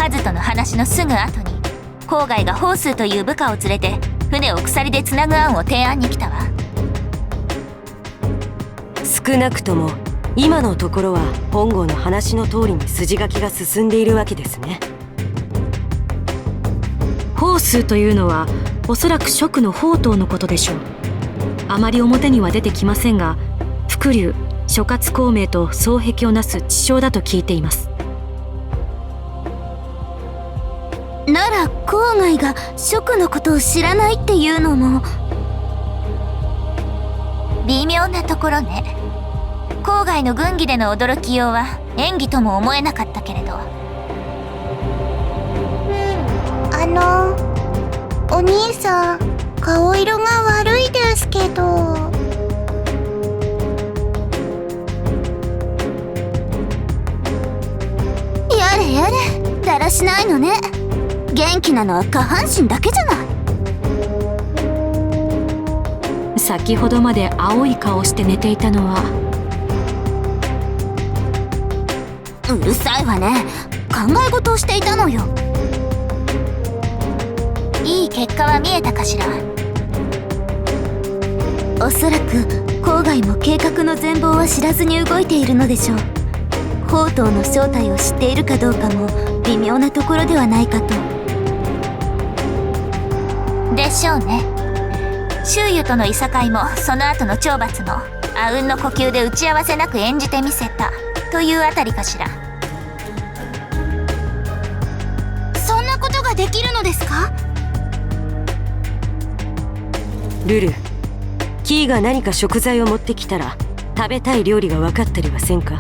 カズとの話のすぐ後に郊外がホースーという部下を連れて船を鎖でつなぐ案を提案に来たわ。少なくとも今のところは本郷の話の通りに筋書きが進んでいるわけですね。ホースーというのはおそらく蜀の宝刀のことでしょう。あまり表には出てきませんが、伏龍諸葛孔明と双璧をなす知将だと聞いています。なら郊外が蜀のことを知らないっていうのも微妙なところね。郊外の軍議での驚きようは演技とも思えなかったけれど。お兄さん、顔色が悪いですけど。やれやれ、だらしないのね。元気なのは下半身だけじゃない。先ほどまで青い顔して寝ていたのは。うるさいわね。考え事をしていたのよ。いい結果は見えたかしら。おそらく郊外も計画の全貌は知らずに動いているのでしょう。宝刀の正体を知っているかどうかも微妙なところではないかと。でしょうね。周囲とのいさかいもその後の懲罰もあうんの呼吸で打ち合わせなく演じてみせたというあたりかしら。そんなことができるのですか？ルル、キーが何か食材を持ってきたら食べたい料理が分かったりはせんか？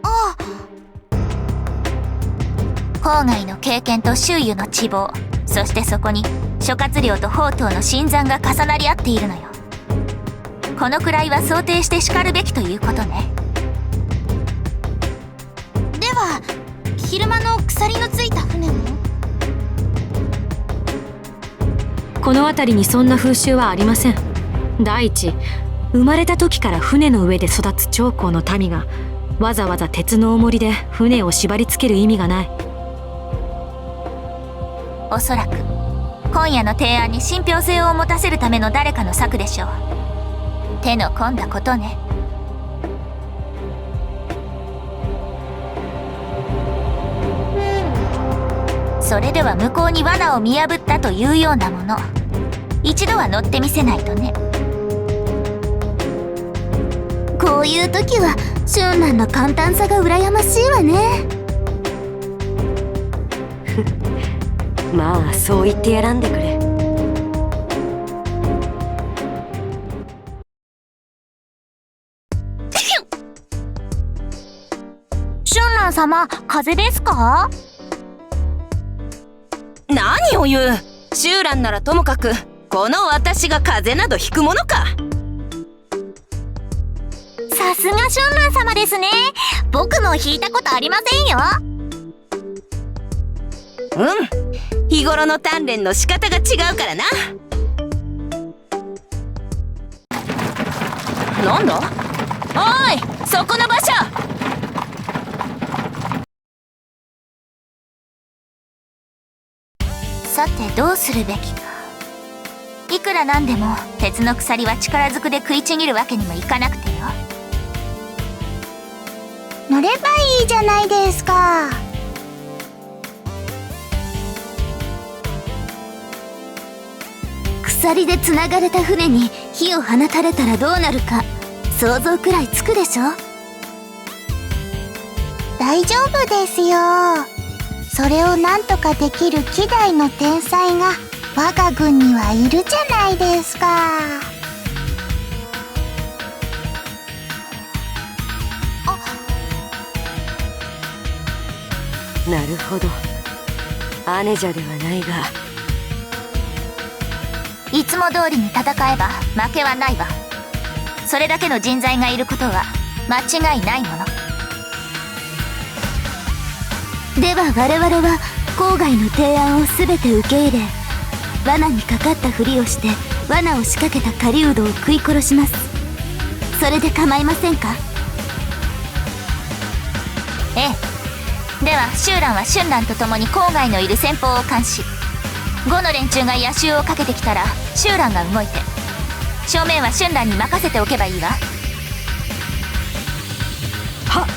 ああ。郊外の経験と周囲の知望、そしてそこに諸葛亮と宝刀の新参が重なり合っているのよ。このくらいは想定してしかるべきということね。では昼間の鎖のついた船も？この辺りにそんな風習はありません。第一、生まれた時から船の上で育つ長江の民がわざわざ鉄の重りで船を縛り付ける意味がない。おそらく今夜の提案に信憑性を持たせるための誰かの策でしょう。手の込んだことね。それでは向こうに罠を見破ったというようなもの、一度は乗ってみせないとね。こういう時は春蘭の簡単さが羨ましいわね。まあそう言ってやらんでくれ。春蘭様、風邪ですか？何を言う。周蘭ならともかくこの私が風邪などひくものか。さすが春蘭様ですね。僕も引いたことありませんよ。日頃の鍛錬の仕方が違うからな。なんだ？おい、そこの馬車。さてどうするべきか。いくらなんでも鉄の鎖は力ずくで食いちぎるわけにもいかなくてよ。乗ればいいじゃないですか。鎖でつながれた船に火を放たれたらどうなるか想像くらいつくでしょ。大丈夫ですよ。それをなんとかできる希代の天才が我が軍にはいるじゃないですか。なるほど、姉者ではないが。いつも通りに戦えば負けはないわ。それだけの人材がいることは間違いないもの。では我々は郊外の提案を全て受け入れ、罠にかかったふりをして罠を仕掛けた狩人を食い殺します。それで構いませんか？ええ、ではシュウランはシュンランと共に郊外のいる先方を監視。5の連中が夜襲をかけてきたらシュウランが動いて、正面はシュンランに任せておけばいいわ。はっ。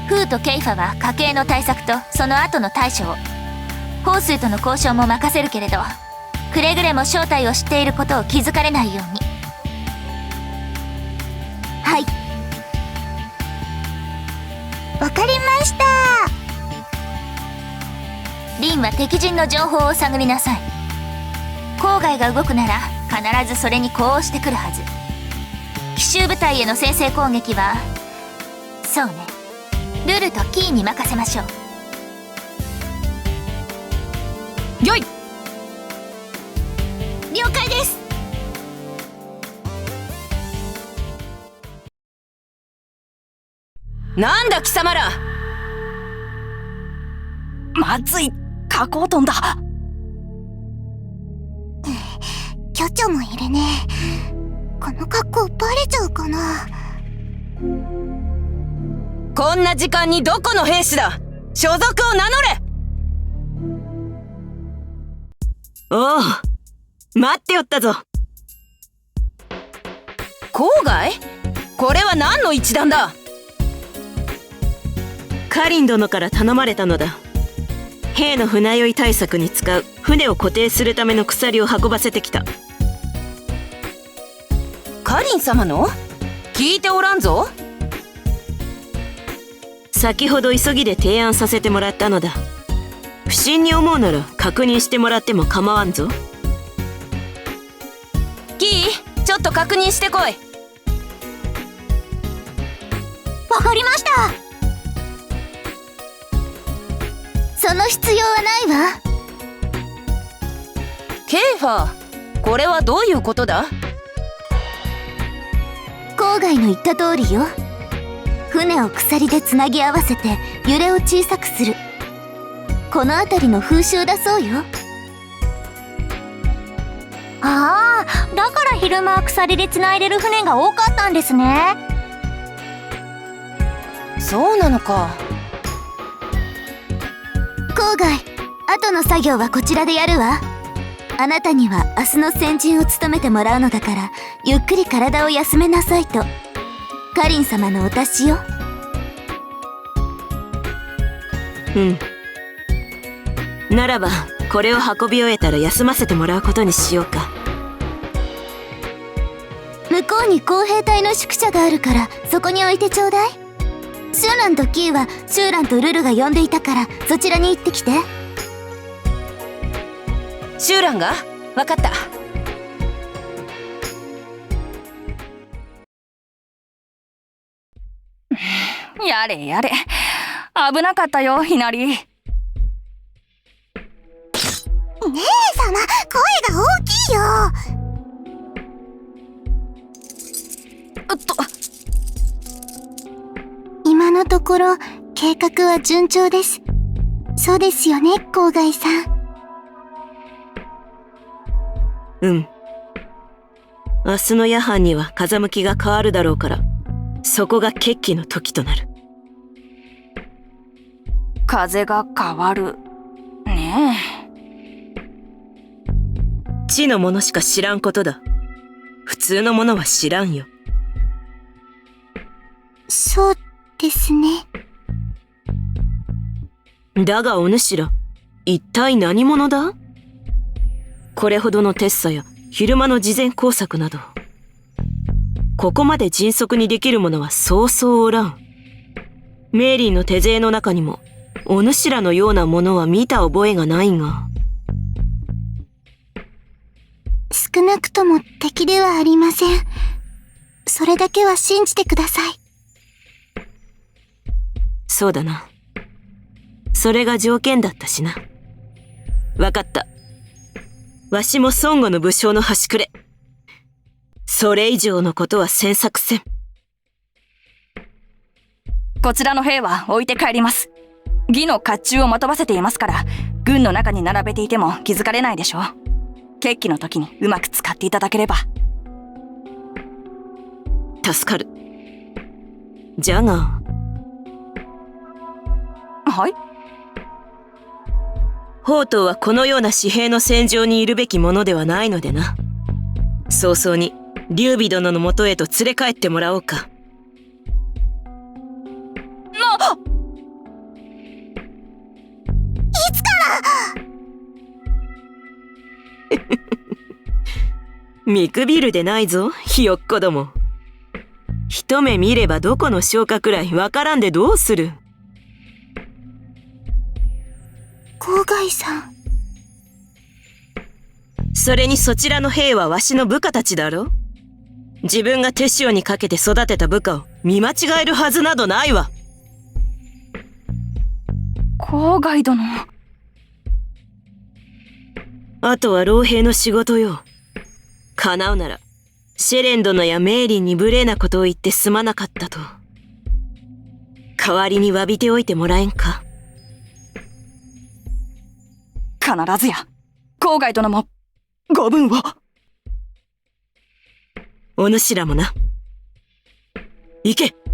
フーとケイファは家計の対策とその後の対処を、ホースーとの交渉も任せるけれど、くれぐれも正体を知っていることを気づかれないように。はい、わかりました。リンは敵陣の情報を探りなさい。郊外が動くなら必ずそれに呼応してくるはず。奇襲部隊への先制攻撃はそうね、ルルとキーに任せましょう。よい。了解です。なんだ貴様ら。まずい、加工トンだ。キョチョもいるね。この格好バレちゃうかな。こんな時間にどこの兵士だ。所属を名乗れ。おう、待っておったぞ。郊外？これは何の一団だ。カリン殿から頼まれたのだ。兵の船酔い対策に使う船を固定するための鎖を運ばせてきた。カリン様の？聞いておらんぞ。先ほど急ぎで提案させてもらったのだ。不審に思うなら確認してもらっても構わんぞ。キー、ちょっと確認してこい。わかりました。その必要はないわ。ケイファー、これはどういうことだ。郊外の言った通りよ。船を鎖でつなぎ合わせて揺れを小さくする、この辺りの風習だそうよ。ああ、だから昼間は鎖でつないでる船が多かったんですね。そうなのか。郊外、後の作業はこちらでやるわ。あなたには明日の先陣を務めてもらうのだから、ゆっくり体を休めなさいと。カリン様のお達しよ。ならばこれを運び終えたら休ませてもらうことにしようか。向こうに工兵隊の宿舎があるからそこに置いてちょうだい。シュウランとキーはシュウランとルルが呼んでいたからそちらに行ってきて。シュウランが？わかった。やれやれ、危なかったよ、ひなり。姉様、声が大きいよ。今のところ計画は順調です。そうですよね、郊外さん。明日の夜半には風向きが変わるだろうから、そこが決起の時となる。風が変わるねえ。地のものしか知らんことだ。普通のものは知らんよ。そうですね。だがお主ら、一体何者だ？これほどのテッサや昼間の事前工作など、ここまで迅速にできる者はそうそうおらん。メーリーの手勢の中にもお主らのようなものは見た覚えがないが。少なくとも敵ではありません。それだけは信じてください。そうだな。それが条件だったしな。わかった。わしも孫悟の武将の端くれ。それ以上のことは詮索せん。こちらの兵は置いて帰ります。義の甲冑をまとわせていますから、軍の中に並べていても気づかれないでしょう。決起の時にうまく使っていただければ。助かる。じゃが、はい。宝刀はこのような私兵の戦場にいるべきものではないのでな。早々に劉備殿のもとへと連れ帰ってもらおうか。見くびるでないぞ、ひよっこども。一目見ればどこの将かくらいわからんでどうする。郊外さん。それにそちらの兵はわしの部下たちだろ。自分が手塩にかけて育てた部下を見間違えるはずなどないわ。郊外殿。あとは老兵の仕事よ。叶うならシェレン殿やメイリンに無礼なことを言ってすまなかったと代わりに詫びておいてもらえんか。必ずや郊外殿もご分を。お主らもな。行け。